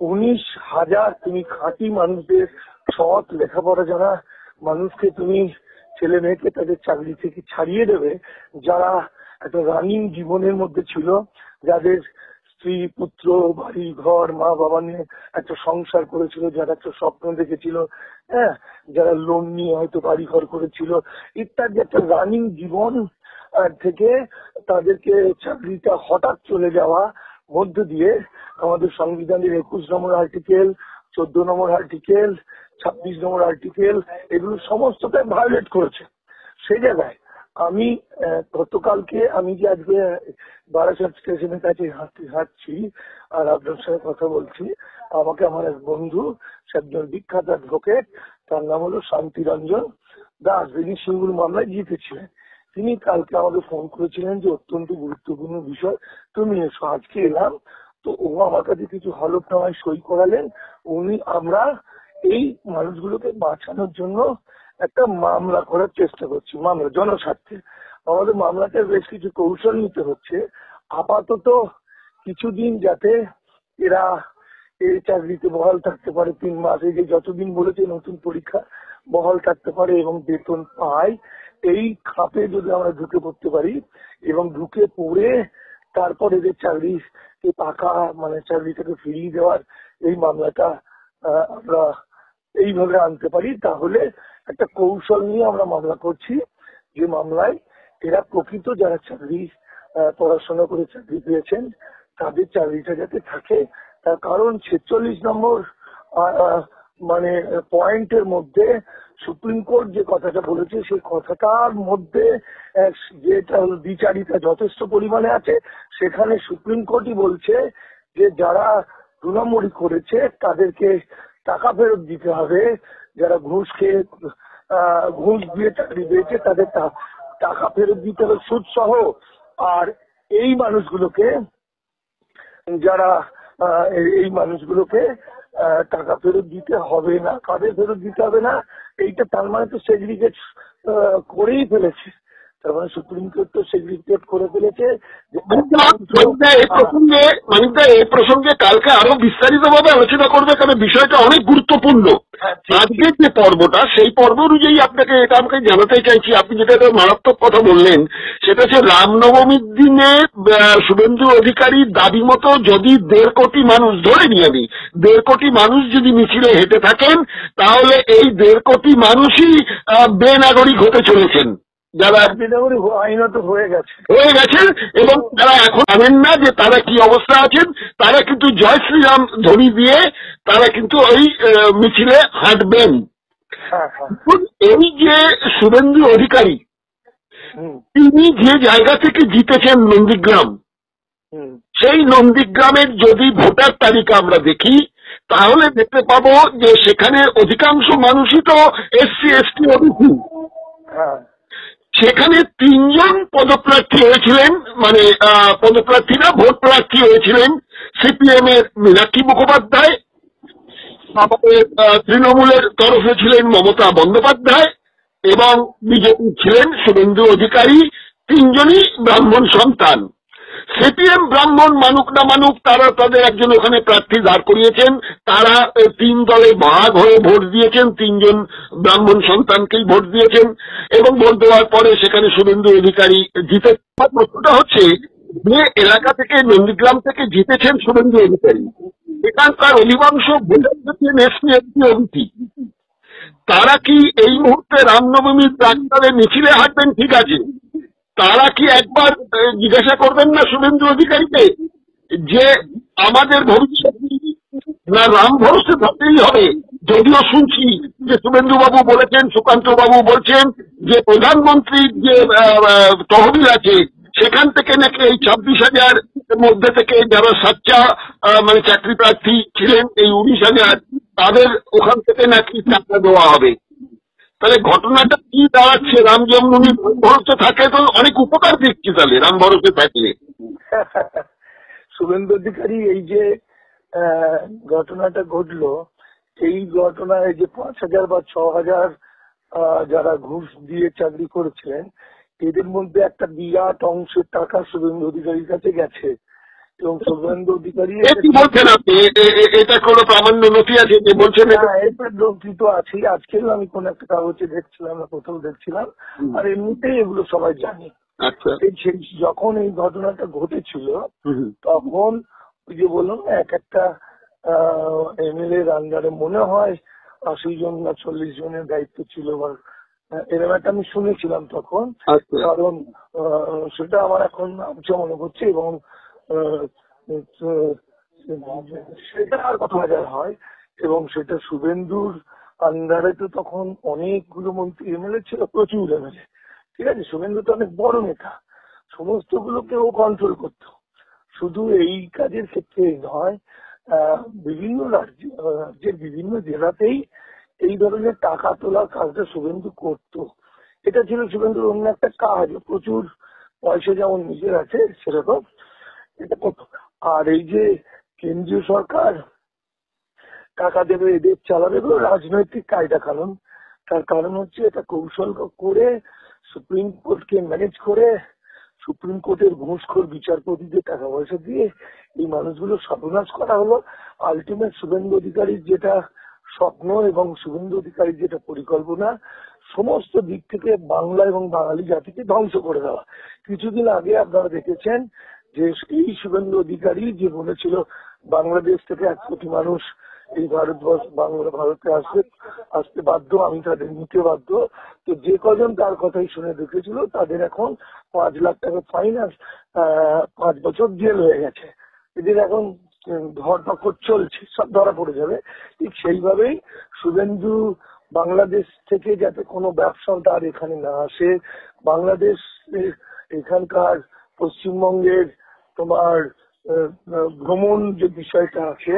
19,000 তুমি খাঁটি মানুষদের, সৎ লেখাপড়া জানা মানুষকে তুমি ছেলে মেয়েকে তাদের চাকরি থেকে ছাড়িয়ে দেবে, যারা একটা রানিং জীবনের মধ্যে ছিল, যাদের স্ত্রী পুত্র বাড়ি ঘর মা বাবা নিয়ে একটা সংসার করেছিল, যারা একটা স্বপ্ন দেখেছিল, হ্যাঁ, যারা লোন নিয়ে হয়তো বাড়ি ঘর করেছিল ইত্যাদি, একটা রানিং জীবন থেকে তাদেরকে চাকরিটা হঠাৎ চলে যাওয়া মধ্য দিয়ে আমাদের সংবিধানের 21 নম্বর আর্টিকেল, 14 নম্বর আর্টিকেল, 26 নম্বর আর্টিকেল, এগুলো সমস্তটাই ভায়োলেট করেছে। সেই জায়গায় আমি গতকালকে আমি যে আজকে বারাসাত স্টেশনের কাছে হাঁটছি আর আপনার সঙ্গে কথা বলছি, আমাকে আমার এক বন্ধু, একজন বিখ্যাত অ্যাডভোকেট, তার নাম হলো শান্তিরঞ্জন দাস, যিনি সিঙ্গুর মামলায় জিতেছিলেন, তিনি কালকে আমাকে ফোন করেছিলেন যে অত্যন্ত গুরুত্বপূর্ণ বিষয়, তুমি এসো। আজকে এলাম, তো ও আমার কাছে কিছু হলফনামায় সই করালেন। আমরা এই মানুষগুলোকে বাঁচানোর জন্য একটা মামলা করার চেষ্টা করছি, মামলা জনস্বার্থে। আমাদের মামলাতে বেশ কিছু কৌশল নিতে হচ্ছে। আপাতত কিছুদিন যাতে এরা এই চাকরিতে বহাল থাকতে পারে, 3 মাস, এই যে যতদিন বলেছে নতুন পরীক্ষা, বহাল থাকতে পারে এবং বেতন পায়, এই খাপে যদি আমরা ঢুকে পড়তে পারি এবং ঢুকে পড়ে তারপর এদের চাকরিকে টাকা মানে চাকরিটাকে ফিরিয়ে দেওয়ার এই মামলাটা আমরা এইভাবে আনতে পারি, তাহলে একটা কৌশল নিয়ে আমরা মামলা করছি, যে মামলায় এরা প্রকৃত যারা চাকরি পড়াশোনা করে চাকরি পেয়েছেন তাদের চাকরিটা যাতে থাকে। তার কারণ 46 নম্বর মানে পয়েন্টের মধ্যে সুপ্রিম কোর্ট যে কথাটা বলেছে সেই কথাটার মধ্যে যেটা দ্বিচারিতা যথেষ্ট পরিমাণে আছে। সেখানে সুপ্রিম কোর্টই বলছে যে যারা 2 নম্বরই করেছে তাদেরকে টাকা ফেরত দিতে হবে, যারা ঘুষ দিয়ে চাকরি পেয়েছে তাদের টাকা ফেরত দিতে হবে সুদ সহ। আর এই মানুষগুলোকে টাকা ফেরত দিতে হবে না। কাদের ফেরত দিতে হবে না, এইটা তার মানে তো সেগ্রিগেট করেই ফেলেছে, তার মানে সুপ্রিম কোর্ট তো সেগ্রিগেট করে ফেলেছে। এই প্রসঙ্গে কালকে আরো বিস্তারিত ভাবে আলোচনা করবে, কারণ বিষয়টা অনেক গুরুত্বপূর্ণ। আজকের যে পর্বটা, সেই পর্ব অনুযায়ী আপনাকে এটা আমাকে জানাতে চাইছি, আপনি যেটা একটা মারাত্মক কথা বললেন, সেটা হচ্ছে রামনবমীর দিনে শুভেন্দু অধিকারীর দাবি মতো যদি 1.5 কোটি মানুষ, ধরে নিয়ে আমি 1.5 কোটি মানুষ যদি মিছিলে হেঁটে থাকেন, তাহলে এই 1.5 কোটি মানুষই বেনাগরিক হতে চলেছেন। যারা আইনত হয়ে গেছেন এবং তারা এখন জানেন না যে তারা কি অবস্থা আছেন, তারা কিন্তু জয় শ্রীরাম ধ্বনি দিয়ে তারা কিন্তু ওই মিছিলে হাঁটবেন। এই যে শুভেন্দু অধিকারী তিনি যে জায়গা থেকে জিতেছেন নন্দীগ্রাম, সেই নন্দীগ্রামের যদি ভোটার তালিকা আমরা দেখি তাহলে দেখতে পাবো যে সেখানে অধিকাংশ মানুষই তো এসসি এসটি ওবিসি। সেখানে 3 জন পদপ্রার্থী হয়েছিলেন, মানে পদপ্রার্থী না ভোট প্রার্থী হয়েছিলেন। সিপিএম এর মীনাক্ষী মুখোপাধ্যায়, আমাদের তৃণমূলের তরফে ছিলেন মমতা বন্দ্যোপাধ্যায় এবং বিজেপি ছিলেন শুভেন্দু অধিকারী। 3 জনই ব্রাহ্মণ সন্তান। সিপিএম ব্রাহ্মণ মানুক না মানুক, তারা তাদের একজন ওখানে প্রার্থী দাঁড় করিয়েছেন। তারা 3 দলে ভাগ হয়ে ভোট দিয়েছেন, 3 জন ব্রাহ্মণ সন্তানকেই ভোট দিয়েছেন এবং ভোট দেওয়ার পরে সেখানে শুভেন্দু অধিকারী জিতে। প্রশ্নটা হচ্ছে যে এলাকা থেকে নন্দীগ্রাম থেকে জিতেছেন শুভেন্দু অধিকারী, এখানকার অধিকাংশ ভোটার হচ্ছেন এসসি এসটি ওবিসি। তারা কি এই মুহূর্তে রামনবমীর প্রাক্কালে মিছিলে হাঁটবেন? ঠিক আছে, তারা কি একবার জিজ্ঞাসা করবেন না শুভেন্দু অধিকারীকে যে আমাদের ভবিষ্যৎ না রাম ভরসে থাকতেই হবে? যদিও শুনছি যে শুভেন্দু বাবু বলেছেন, সুকান্ত বাবু বলছেন যে প্রধানমন্ত্রীর যে তহবিল আছে সেখান থেকে নাকি এই 26,000 মধ্যে থেকে যারা সাচ্চা মানে চাকরি প্রার্থী ছিলেন এই 19,000 তাদের ওখান থেকে নাকি টাকা দেওয়া হবে। তাহলে ঘটনাটা কি দাঁড়াচ্ছে? রাম জন্মভূমি ভরসে থাকে তো অনেক উপকার দেখছি তাহলে রাম ভরসে থাকলে। শুভেন্দু অধিকারী এই যে ঘটনাটা ঘটলো, এই ঘটনায় যে 5,000 বা 6,000 যারা ঘুষ দিয়ে চাকরি করেছিলেন এদের মধ্যে একটা বিরাট অংশের টাকা শুভেন্দু অধিকারীর কাছে গেছে এবং শুভেন্দু অধিকারী বলছেন আপনি এটা কোনো প্রামাণ্য নথি আছে যে বলছেন? এটা নথি তো আছে, আজকেও আমি কোন একটা কাগজে দেখছিলাম না কোথাও দেখছিলাম, আর এমনিতেই এগুলো সবাই জানে। যখন এই ঘটনাটা ঘটেছিল তখন ওই যে বললাম না এক একটা এমএলএ এর আন্ডারে মনে হয় 80 জন না 40 জনের দায়িত্ব ছিল, এরকম একটা আমি শুনেছিলাম তখন। কারণ সেটা আমার এখন মনে করছে এবং সেটা আর কত হাজার হয় এবং সেটা শুভেন্দুর আন্ডারে তো তখন অনেকগুলো মন্ত্রী এমএলএ ছিল, প্রচুর এমএলএ। ঠিক আছে, শুভেন্দু তো অনেক বড় নেতা, সমস্ত গুলোকে ও কন্ট্রোল করতো। শুধু এই কাজের ক্ষেত্রে নয়, বিভিন্ন রাজ্যের বিভিন্ন জেলাতেই এই ধরনের টাকা তোলার কাজটা শুভেন্দু করতো। এটা ছিল শুভেন্দুর অন্য একটা কাজ, প্রচুর পয়সা যেমন নিজের আছে সেরকম এটা করতো। আর এই যে কেন্দ্রীয় সরকার টাকা দেবে এদের চালাবে এগুলো রাজনৈতিক কায়দা কানুন। তার কারণ হচ্ছে এটা কৌশল করে সুপ্রিম কোর্টকে ম্যানেজ করে সুপ্রিম কোর্টের ঘুষখোর বিচারপতিদের টাকা পয়সা দিয়ে এই মানুষগুলো সর্বনাশ করা হলো। আলটিমেট শুভেন্দু অধিকারীর যেটা স্বপ্ন এবং শুভেন্দু অধিকারীর যেটা পরিকল্পনা, সমস্ত দিক থেকে বাংলা এবং বাঙালি জাতিকে ধ্বংস করে দেওয়া। কিছুদিন আগে আপনারা দেখেছেন যে এই শুভেন্দু অধিকারী যে বলেছিল বাংলাদেশ থেকে 1 কোটি মানুষ এই ভারতে আসতে বাধ্য, আমি তাদের নিতে বাধ্য। তো যে কজন তার কথাই শুনে ঢুকেছিল তাদের এখন 5 লাখ টাকা ফাইন আর 5 বছর জেল হয়ে গেছে। এদের এখন ধরপাকড় চলছে, সব ধরা পড়ে যাবে। ঠিক সেইভাবেই শুভেন্দু বাংলাদেশ থেকে যাতে কোনো ব্যবসা তার এখানে না আসে, বাংলাদেশ এখানকার পশ্চিমবঙ্গের তোমার ভ্রমণ যে বিষয়টা আছে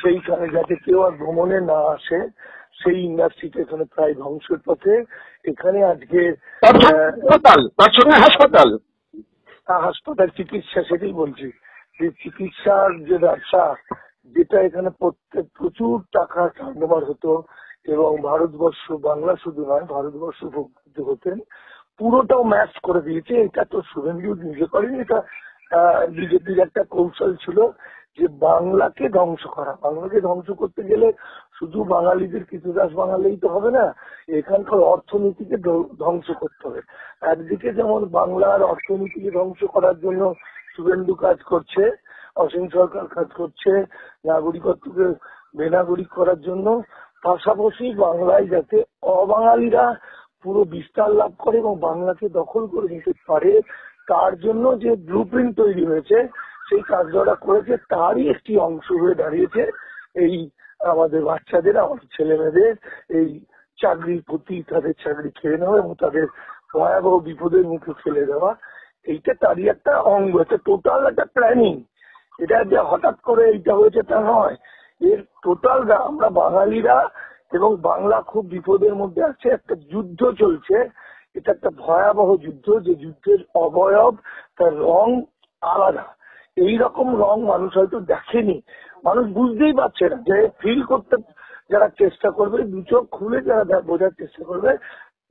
সেইখানে যাতে কেউ আর ভ্রমণে না আসে, সেই ইন্ডাস্ট্রিটা এখানে প্রায় ধ্বংসের পথে। এখানে আজকে হাসপাতাল চিকিৎসা, সেটাই বলছি যে চিকিৎসার যে ব্যবসা যেটা এখানে প্রচুর টাকা টার্নওভার হতো এবং ভারতবর্ষ, বাংলা শুধু নয় ভারতবর্ষ উপকৃত হতেন, পুরোটাও ম্যাচ করে দিয়েছে। এটা তো শুভেন্দু নিজে করেনি, এটা বিজেপির একটা কৌশল ছিল যে বাংলাকে ধ্বংস করা। বাংলাকে ধ্বংস করতে গেলে শুধু বাঙালিদের কৃতদাস বাঙালিই তো হবে না, এখানকার অর্থনীতিকে ধ্বংস করতে হবে। একদিকে যেমন বাংলার অর্থনীতিকে ধ্বংস করার জন্য শুভেন্দু কাজ করছে, অসীম সরকার কাজ করছে নাগরিকত্বকে বেনাগরিক করার জন্য, পাশাপাশি বাংলায় যাতে অবাঙালিরা পুরো বিস্তার লাভ করে এবং বাংলাকে দখল করে নিতে পারে, তার জন্য যে ব্লুপ্রিন্ট তৈরি হয়েছে, সেই কাজটা ওরা করেছে, তারই একটি অংশ হয়ে দাঁড়িয়েছে এই আমাদের বাচ্চাদের, আমাদের ছেলে মেয়েদের এই চাকরির প্রতি, তাদের চাকরি খেয়ে নেওয়া এবং তাদের ভয়াবহ বিপদের মুখে ফেলে দেওয়া। এইটা তারই একটা অঙ্গ, একটা টোটাল একটা প্ল্যানিং। এটা যে হঠাৎ করে এইটা হয়েছে তা নয়, এর টোটাল আমরা বাঙালিরা এবং বাংলা খুব বিপদের মধ্যে আছে। একটা যুদ্ধ চলছে, এটা একটা ভয়াবহ যুদ্ধ, যে যুদ্ধের অবয়ব, তার রং আলাদা। এই রকম রং মানুষ হয়তো দেখেনি, মানুষ বুঝতেই পারছে না। যে ফিল করতে যারা চেষ্টা করবে, দু চোখ খুলে যারা বোঝার চেষ্টা করবে,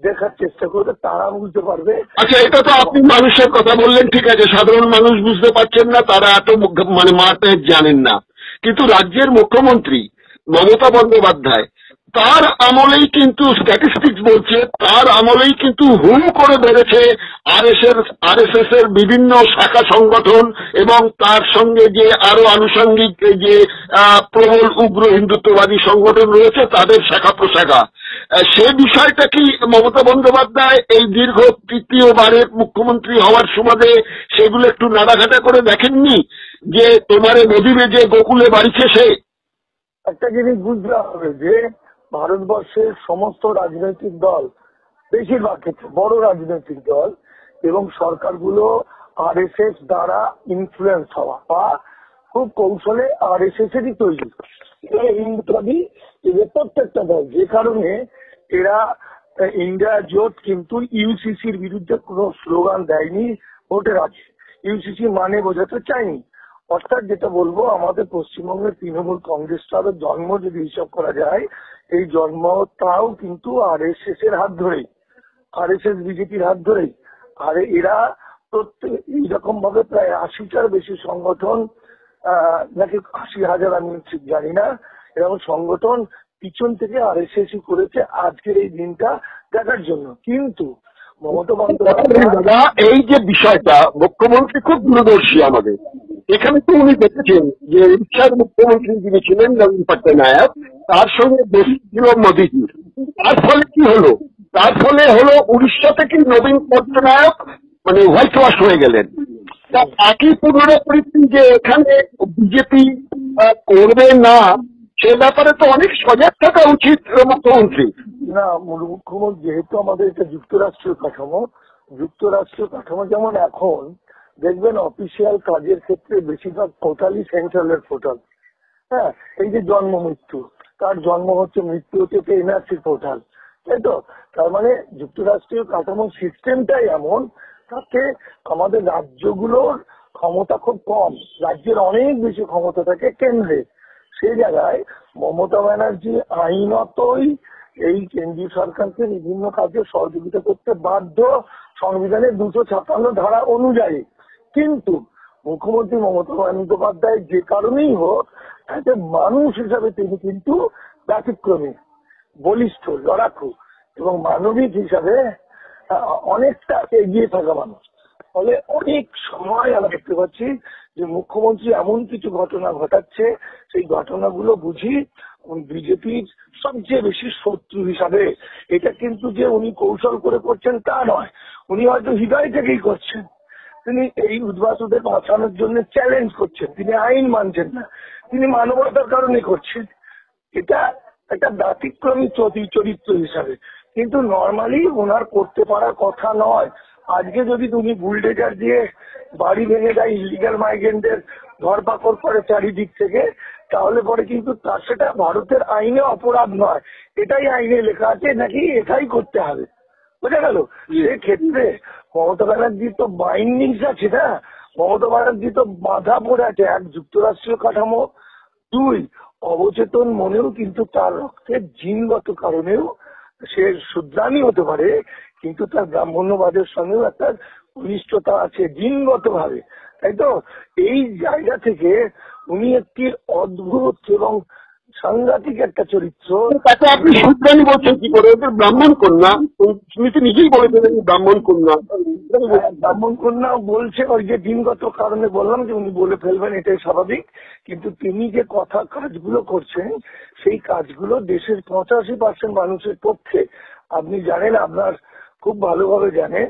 দেখার চেষ্টা করবে, তারা বুঝতে পারবে। আচ্ছা, এটা তো আপনি মানুষের কথা বললেন, ঠিক আছে, সাধারণ মানুষ বুঝতে পারছেন না, তারা এত মাঠে জানেন না। কিন্তু রাজ্যের মুখ্যমন্ত্রী মমতা বন্দ্যোপাধ্যায়, তার আমলেই কিন্তু স্ট্যাটিস্টিক্স বলছে, তার আমলেই কিন্তু হুম করে বেড়েছে আরএসএস এর বিভিন্ন শাখা সংগঠন এবং তার সঙ্গে যে আরো আনুষঙ্গিক যে প্রবল উগ্র হিন্দুত্ববাদী সংগঠন রয়েছে, তাদের শাখা প্রশাখা। সে বিষয়টা কি মমতা বন্দ্যোপাধ্যায় এই দীর্ঘ তৃতীয়বারের মুখ্যমন্ত্রী হওয়ার সুবাদে সেগুলো একটু নাড়াঘাটা করে দেখেননি, যে তোমারে নদীরে যে গোকুলে বাড়িছে সে? একটা জিনিস বুঝতে হবে যে ভারতবর্ষের সমস্ত রাজনৈতিক দল, বেশিরভাগ ক্ষেত্রে বড় রাজনৈতিক দল এবং সরকারগুলো আরএসএস দ্বারা ইনফ্লুয়েন্স হওয়া বা খুব কৌশলে আরএসএস এরই তৈরি। হিন্দুত্ববাদী প্রত্যেকটা দল, যে কারণে এরা ইন্ডিয়া জোট কিন্তু ইউসিসির বিরুদ্ধে কোনো স্লোগান দেয়নি ভোটের আগে, ইউসিসি মানে বোঝাতে চায়নি। অর্থাৎ যেটা বলবো, আমাদের পশ্চিমবঙ্গের তৃণমূল কংগ্রেসটার জন্ম যদি হিসাব করা যায়, এই জন্মটাও কিন্তু আরএসএস এর হাত ধরেই, আরএসএস বিজেপির হাত ধরেই। আর এরা প্রত্যেক এইরকম ভাবে প্রায় 80টার বেশি সংগঠন, নাকি 80,000 আমি ঠিক জানি না, এরকম সংগঠন পিছন থেকে আরএসএসই করেছে আজকের এই দিনটা দেখার জন্য। কিন্তু মমতা বন্দ্যোপাধ্যায় এই যে বিষয়টা, মুখ্যমন্ত্রী খুব দূরদর্শী আমাদের এখানে। তো উনি দেখেছেন যে উড়িষ্যার মুখ্যমন্ত্রী যিনি ছিলেন নবীন পট্টনায়ক, তার সঙ্গে বেশি ছিল মোদীজির। তার ফলে কি হলো? তার ফলে হলো উড়িষ্যা থেকে নবীন পট্টনায়ক মানে হোয়াইট ওয়াশ হয়ে গেলেন। তা একই পুনরাবৃত্তি যে এখানে বিজেপি করবে না, সে ব্যাপারে তো অনেক সজাগ থাকা উচিত মুখ্যমন্ত্রী। না, মুখ্যমন্ত্রী যেহেতু আমাদের এটা যুক্তরাষ্ট্রীয় কাঠামো, যুক্তরাষ্ট্রীয় কাঠামো যেমন এখন দেখবেন অফিসিয়াল কাজের ক্ষেত্রে বেশিরভাগ টোটালি সেন্ট্রালের পোর্টাল। হ্যাঁ, এই যে জন্ম মৃত্যু, তার জন্ম হচ্ছে, মৃত্যু হচ্ছে এনআরসি পোর্টাল, তাই তো? তার মানে যুক্তরাষ্ট্রীয় কাঠামো সিস্টেমটাই এমন, তাতে আমাদের রাজ্যগুলোর ক্ষমতা খুব কম, রাজ্যের অনেক বেশি ক্ষমতা থাকে কেন্দ্রে। সেই জায়গায় মমতা ব্যানার্জি আইনতই এই কেন্দ্রীয় সরকারকে বিভিন্ন কাজে সহযোগিতা করতে বাধ্য সংবিধানের 256 ধারা অনুযায়ী। কিন্তু মুখ্যমন্ত্রী মমতা বন্দ্যোপাধ্যায় যে কারণেই হোক, একটা মানুষ হিসাবে তিনি কিন্তু ব্যতিক্রমী, বলিষ্ঠ, লড়াকু এবং মানবিক হিসাবে অনেকটা এগিয়ে থাকা মানুষ। ফলে অনেক সময় আমরা দেখতে পাচ্ছি যে মুখ্যমন্ত্রী এমন কিছু ঘটনা ঘটাচ্ছে, সেই ঘটনাগুলো বুঝি বিজেপির সবচেয়ে বেশি শত্রু হিসাবে। এটা কিন্তু যে উনি কৌশল করে করছেন তা নয়, উনি হয়তো হৃদয় থেকেই করছেন। তিনি এই উদ্বাস্তুদের বাঁচানোর জন্য চ্যালেঞ্জ করছেন, তিনি আইন মানছেন না, তিনি মানবতার কারণে করছেন। এটা একটা ব্যতিক্রমী চরিত্র হিসাবে, কিন্তু নর্মালি ওনার করতে পারার কথা নয়। আজকে যদি তুমি বুলডেজার দিয়ে বাড়ি ভেঙে দেয়, ইলিগাল মাইগ্রেন্টদের ধরপাকড় করে চারিদিক থেকে, তাহলে পরে কিন্তু তার সেটা ভারতের আইনে অপরাধ নয়, এটাই আইনে লেখা আছে নাকি এটাই করতে হবে, বোঝা গেল? সেক্ষেত্রে মমতা ব্যানার্জির তো বাইন্ডিংস আছে না, মমতা ব্যানার্জি তো বাধা পড়ে আছে। এক, যুক্তরাষ্ট্রীয় কাঠামো; দুই, অবচেতন মনেও কিন্তু তার রক্তের জিনগত কারণেও সে শুদ্রানি হতে পারে, কিন্তু তার ব্রাহ্মণ্যবাদের সঙ্গেও একটা ঘনিষ্ঠতা আছে জিনগত ভাবে, তাই তো? এই জায়গা থেকে উনি একটি অদ্ভুত এবং সাংঘাতিক একটা চরিত্র। তাকে আপনি শুদ্রানি বলছেন কি করে? ওদের ব্রাহ্মণ কন্যা, তুমি তো নিজেই বলেছেন ব্রাহ্মণ কন্যা। ব্রাহ্মণ কন্যা বলছে, ওই যে জিনগত কারণে বললাম যে উনি বলে ফেলবেন, এটাই স্বাভাবিক। কিন্তু তিনি যে কাজগুলো করছেন, সেই কাজগুলো দেশের 85% মানুষের পক্ষে আপনি জানেন, আপনার খুব ভালোভাবে জানেন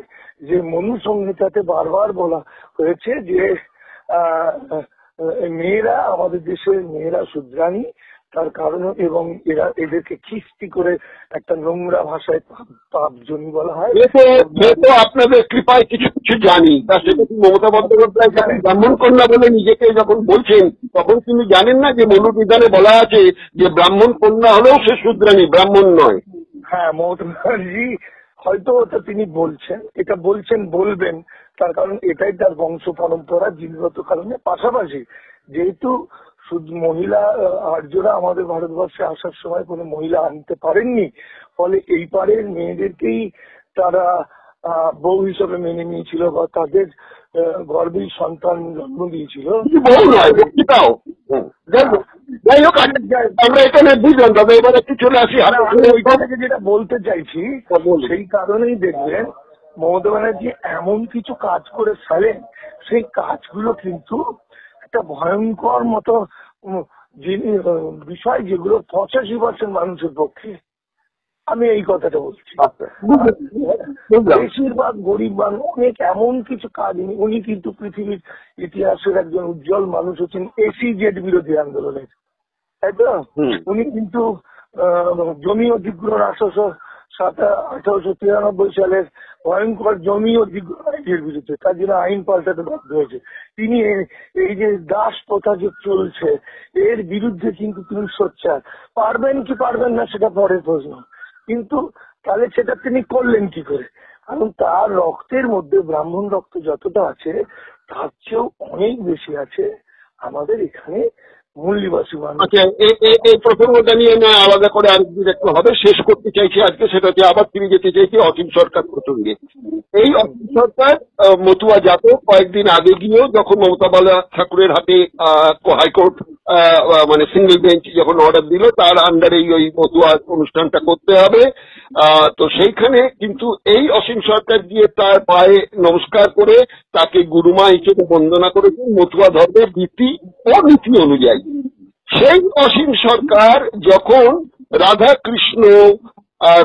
যে মনু সংহিতাতে বারবার বলা হয়েছে যে মেয়েরা, আমাদের দেশের মেয়েরা শূদ্রাণী, তার কারণ এবং এদেরকে খিস্তি করে একটা নোংরা ভাষায় পাপজনী বলা হয়। আপনাদের কৃপায় কিছু কিছু জানি, তা সেটা কি মমতা বন্দ্যোপাধ্যায় ব্রাহ্মণ কন্যা বলে নিজেকে যখন বলছেন তখন তিনি জানেন না যে মনুবিধানে বলা আছে যে ব্রাহ্মণ কন্যা হলেও সে শূদ্রাণী, ব্রাহ্মণ নয়? হ্যাঁ, মমতা ব্যানার্জি হয়তো ওটা তিনি বলছেন, এটা বলবেন, তার কারণ এটাই তার বংশ পরম্পরা জিনগত কারণে। পাশাপাশি যেহেতু শুধু মহিলা আর্যরা আমাদের ভারতবর্ষে আসার সময় কোনো মহিলা আনতে পারেননি, ফলে এই পারের মেয়েদেরকেই তারা বউ হিসেবে মেনে নিয়েছিল বা তাদের গর্ভেই সন্তান জন্ম দিয়েছিল। যাই হোক, আমরা এখানে বুঝলাম, তবে এবার একটু চলে আসি। ওইটা থেকে যেটা বলতে চাইছি, সেই কারণেই দেখবেন মমতা ব্যানার্জি এমন কিছু কাজ করে ফেলেন, সেই কাজগুলো কিন্তু একটা ভয়ঙ্কর মতো বিষয়, যেগুলো 85% মানুষের পক্ষে। আমি এই কথাটা বলছি। বেশিরভাগ গরিব মানুষ, অনেক এমন কিছু কাজ উনি কিন্তু পৃথিবীর ইতিহাসের একজন উজ্জ্বল মানুষ হচ্ছেন এসিজেড বিরোধী আন্দোলনের, তাই তো? উনি কিন্তু জমি অধিগ্রহণ 1893 সালের ভয়ঙ্কর জমি অধিগ্রহণ আইনের বিরুদ্ধে, তার জন্য আইন পাল্টাতে বাধ্য হয়েছে। তিনি এই যে দাস প্রথা যে চলছে এর বিরুদ্ধে কিন্তু তিনি সোচ্চার। পারবেন কি পারবেন না সেটা পরের প্রশ্ন, কিন্তু তাহলে সেটা তিনি করলেন কি করে? কারণ তার রক্তের মধ্যে ব্রাহ্মণ রক্ত যতটা আছে তার চেয়েও অনেক বেশি আছে আমাদের এখানে মূল্যবাসী মানুষ। আচ্ছা, এই প্রসঙ্গটা নিয়ে না আলাদা করে আরেকদিন একটু হবে। শেষ করতে চাইছি আজকে, সেটা হচ্ছে আবার ফিরে যেতে চাইছি অসীম সরকার প্রসঙ্গে। এই অসীম সরকার মতুয়া জাতক কয়েকদিন আগে গিয়েও যখন মমতা বালা ঠাকুরের হাতে হাইকোর্ট মানে সিঙ্গেল বেঞ্চ যখন অর্ডার দিল তার আন্ডারে ওই মতুয়া অনুষ্ঠানটা করতে হবে, তো সেইখানে কিন্তু এই অসীম সরকার গিয়ে তার পায়ে নমস্কার করে তাকে গুরুমা হিসেবে বন্দনা করেছেন মতুয়া ধর্মের রীতি ও নীতি অনুযায়ী। সেই অসীম সরকার যখন রাধা কৃষ্ণ,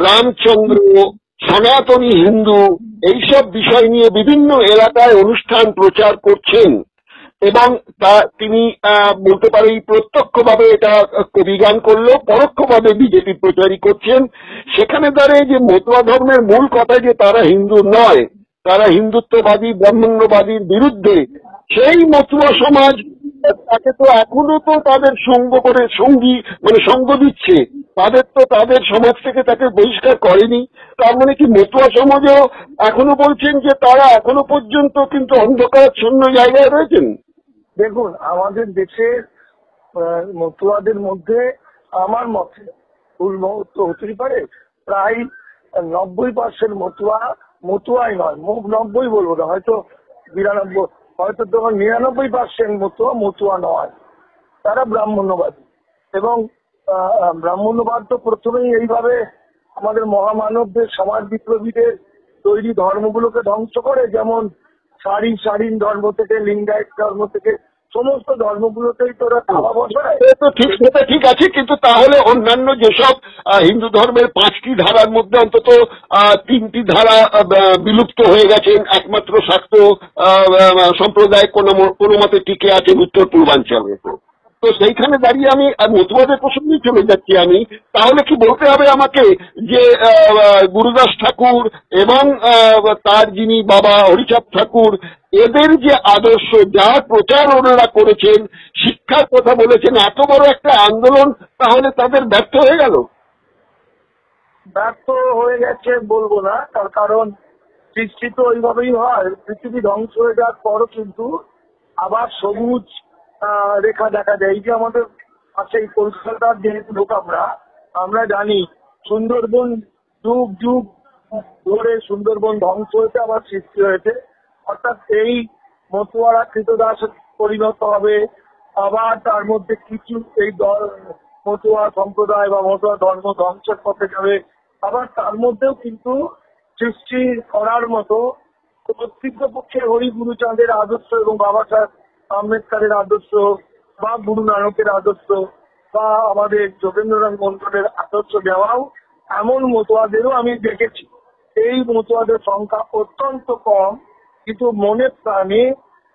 রামচন্দ্র, সনাতনী হিন্দু এইসব বিষয় নিয়ে বিভিন্ন এলাকায় অনুষ্ঠান প্রচার করছেন এবং তিনি বলতে পারি প্রত্যক্ষভাবে এটা কবিগান করলো, পরোক্ষভাবে বিজেপি প্রচারই করছেন, সেখানে দাঁড়িয়ে যে মতুয়া ধর্মের মূল কথা যে তারা হিন্দু নয়, তারা হিন্দুত্ববাদী ব্রাহ্মণ্যবাদীর বিরুদ্ধে, সেই মতুয়া সমাজ তাকে তো এখনো তো তাদের সঙ্গ দিচ্ছে, তাদের সমাজ থেকে তাকে বহিষ্কার করেনি। তার মানে কি মতুয়া সমাজও এখনো বলছেন যে তারা এখনো পর্যন্ত কিন্তু অন্ধকারাচ্ছন্ন জায়গায় রয়েছেন? দেখুন, আমাদের দেশের মতুয়াদের মধ্যে আমার মতে হতেই পারে প্রায় 90% মতুয়াই নয়, 90 বলবো না, হয়তো 92, হয়তো তখন 99% মতুয়া নয়, তারা ব্রাহ্মণ্যবাদী। এবং ব্রাহ্মণ্যবাদ তো প্রথমেই এইভাবে আমাদের মহামানবদের, সমাজ বিপ্লবীদের তৈরি ধর্মগুলোকে ধ্বংস করে, যেমন স্বাধীন ধর্ম থেকে, লিঙ্গায়ত ধর্ম থেকে, সমস্ত ধর্মগুলোতেই তোরা থাবা বসায়। সেটা ঠিক আছে, কিন্তু তাহলে অন্যান্য যেসব হিন্দু ধর্মের 5টি ধারার মধ্যে অন্তত 3টি ধারা বিলুপ্ত হয়ে গেছেন, একমাত্র শাক্ত সম্প্রদায় কোনো মতে টিকে আছেন উত্তর পূর্বাঞ্চলে। তো সেইখানে দাঁড়িয়ে আমি মতুয়াদের প্রসঙ্গে চলে যাচ্ছি। আমি তাহলে কি বলতে হবে আমাকে যে গুরুদাস ঠাকুর এবং তার যিনি বাবা হরিচাঁদ ঠাকুর, এদের যে আদর্শ, যার প্রচার ওনারা করেছেন, শিক্ষার কথা বলেছেন, এত বড় একটা আন্দোলন, তাহলে তাদের ব্যর্থ হয়ে গেল? ব্যর্থ হয়ে গেছে বলবো না, তার কারণ সৃষ্টি তো ওইভাবেই হয়। পৃথিবী ধ্বংস হয়ে যাওয়ার পরও কিন্তু আবার সবুজ রেখা দেখা যায়। এই যে আমাদের পাশে কলকাতার যেহেতু লোক, আমরা জানি সুন্দরবন যুগ ধরে সুন্দরবন ধ্বংস হয়েছে, আবার সৃষ্টি হয়েছে। অর্থাৎ এই মতুয়ারা কৃতদাসে পরিণত হবে, আবার তার মধ্যে কিছু এই মতুয়া সম্প্রদায় বা মতুয়া ধর্ম ধ্বংসের পথে যাবে, আবার তার মধ্যেও কিন্তু সৃষ্টি করার মতো প্রকৃতপক্ষে হরি গুরুচাঁদের আদর্শ এবং বাবা সাহেব আম্বেদকরের আদর্শ বা গুরু নানকের আদর্শ বা আমাদের যোগেন্দ্রনাথ মন্ডলের আদর্শ দেওয়াও এমন মতুয়াদেরও আমি দেখেছি। এই মতুয়াদের সংখ্যা অত্যন্ত কম, কিন্তু মনে প্রাণে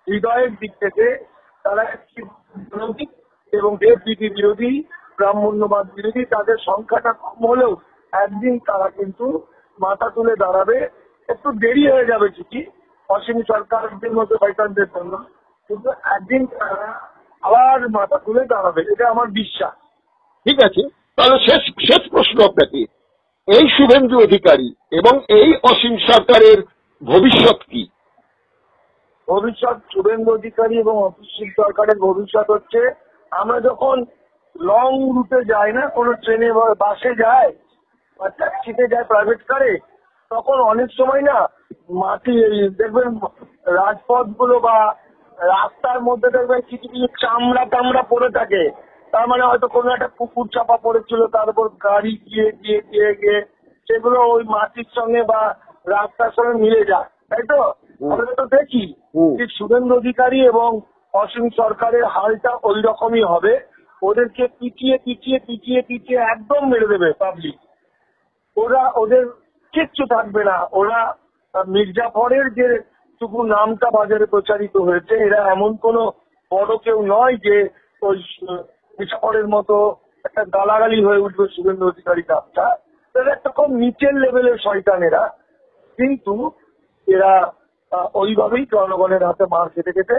হৃদয়ের দিক থেকে তারা বিরোধী এবং দেববিধি বিরোধী, ব্রাহ্মণ্যবাদ বিরোধী। তাদের সংখ্যাটা কম হলেও একদিন তারা কিন্তু মাথা তুলে দাঁড়াবে। একটু দেরি হয়ে যাবে ঠিকই অসীম সরকারদের মতো শয়তানদের জন্য, কিন্তু একদিন তারা আবার মাথা তুলে দাঁড়াবে, এটা আমার বিশ্বাস। ঠিক আছে, তাহলে শেষ প্রশ্ন আপনাকে, এই শুভেন্দু অধিকারী এবং এই অসীম সরকারের ভবিষ্যৎ কি? ভবিষ্যৎ শুভেন্দু অধিকারী এবং অসীম সরকারের ভবিষ্যৎ হচ্ছে, আমরা যখন লং রুটে যাই না, কোনো ট্রেনে বা বাসে যায় বা ট্যাক্সিতে যায়, প্রাইভেট কারে, তখন অনেক সময় না মাটি দেখবেন রাজপথ গুলো বা রাস্তার মধ্যে দেখবেন কিছু কিছু চামড়া টামড়া পড়ে থাকে। তার মানে হয়তো কোনো একটা পুকুর চাপা পড়েছিল, তার উপর গাড়ি গিয়ে গিয়ে গিয়ে গিয়ে সেগুলো ওই মাটির সঙ্গে বা রাস্তার সঙ্গে মিলে যায়, তাই তো? আমরা তো দেখি যে শুভেন্দু অধিকারী এবং অসীম সরকারের হালটা ওই রকমই হবে। ওদেরকে পিটিয়ে পিটিয়ে পিটিয়ে পিটিয়ে একদম মেরে দেবে পাবলিক। ওদের কিচ্ছু থাকবে না। ওরা মির্জাফরের যে টুকু নামটা বাজারে প্রচারিত হয়েছে, এরা এমন কোন বড় কেউ নয় যে ওই মির্জাফরের মতো একটা গালাগালি হয়ে উঠবে শুভেন্দু অধিকারী নামটা। তারা একটা খুব নিচের লেভেলের শয়তান এরা, কিন্তু এরা ওইভাবেই জনগণের হাতে মার খেতে খেতে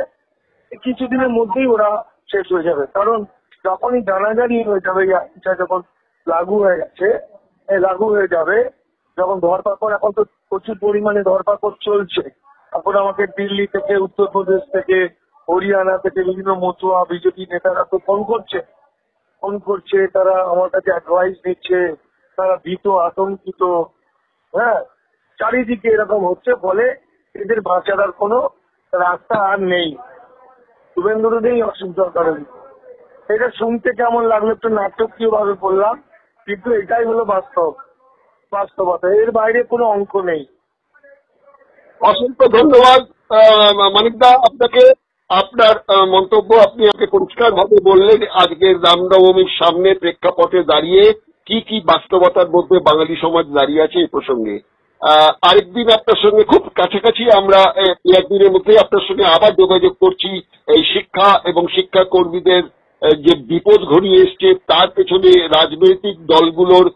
কিছুদিনের মধ্যেই ওরা শেষ হয়ে যাবে। কারণ যখনই জানাজানি হয়ে যাবে, এটা যখন লাগু হয়ে গেছে, লাগু হয়ে যাবে, যখন ধরপাকড়, এখন তো প্রচুর পরিমাণে ধরপাকড় চলছে। এখন আমাকে দিল্লি থেকে, উত্তরপ্রদেশ থেকে, হরিয়ানা থেকে বিভিন্ন মতুয়া বিজেপি নেতারা তো ফোন করছে, তারা আমার কাছে অ্যাডভাইস নিচ্ছে, তারা ভীত আতঙ্কিত। হ্যাঁ, চারিদিকে এরকম হচ্ছে, ফলে এদের বাঁচার আর কোনো রাস্তা আর নেই। শুভেন্দুর নেই, অসীম সরকারের। এটা শুনতে কেমন লাগলো, একটু নাটকীয় ভাবে বললাম, কিন্তু এটাই হলো বাস্তবতা। এর বাইরে কোনো অঙ্ক নেই। অসংখ্য ধন্যবাদ মানিকদা আপনাকে। আপনার মন্তব্য আপনি আমাকে পরিষ্কার ভাবে বললেন। আজকের রামনবমীর সামনে প্রেক্ষাপটে দাঁড়িয়ে কি কি বাস্তবতার মধ্যে বাঙালি সমাজ দাঁড়িয়ে আছে এই প্রসঙ্গে। আরেকদিন আপনার সঙ্গে খুব কাছাকাছি, আমরা একদিনের মধ্যেই আপনার সঙ্গে আবার যোগাযোগ করছি। এই শিক্ষা এবং শিক্ষা কর্মীদের যে বিপদ ঘনিয়ে এসছে, তার পেছনে রাজনৈতিক দলগুলোর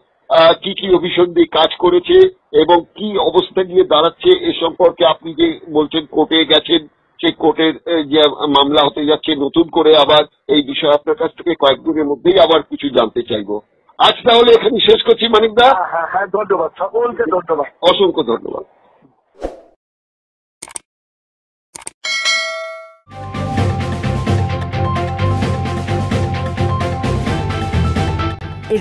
কি কি অভিসন্ধি কাজ করেছে এবং কি অবস্থা নিয়ে দাঁড়াচ্ছে এ সম্পর্কে আপনি যে বলছেন কোর্টে গেছেন, সেই কোর্টের যে মামলা হতে যাচ্ছে নতুন করে, আবার এই বিষয়ে আপনার কাছ থেকে কয়েকদিনের মধ্যেই আবার কিছু জানতে চাইবো। আজ তাহলে এখানে শেষ করছি মানিকদা। হ্যাঁ, ধন্যবাদ, সকলকে ধন্যবাদ, অসংখ্য ধন্যবাদ।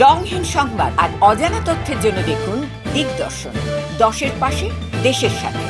রংহীন সংবাদ আর অজানা তথ্যের জন্য দেখুন দিগদর্শন। 10-এর পাশে, দেশের সাথে।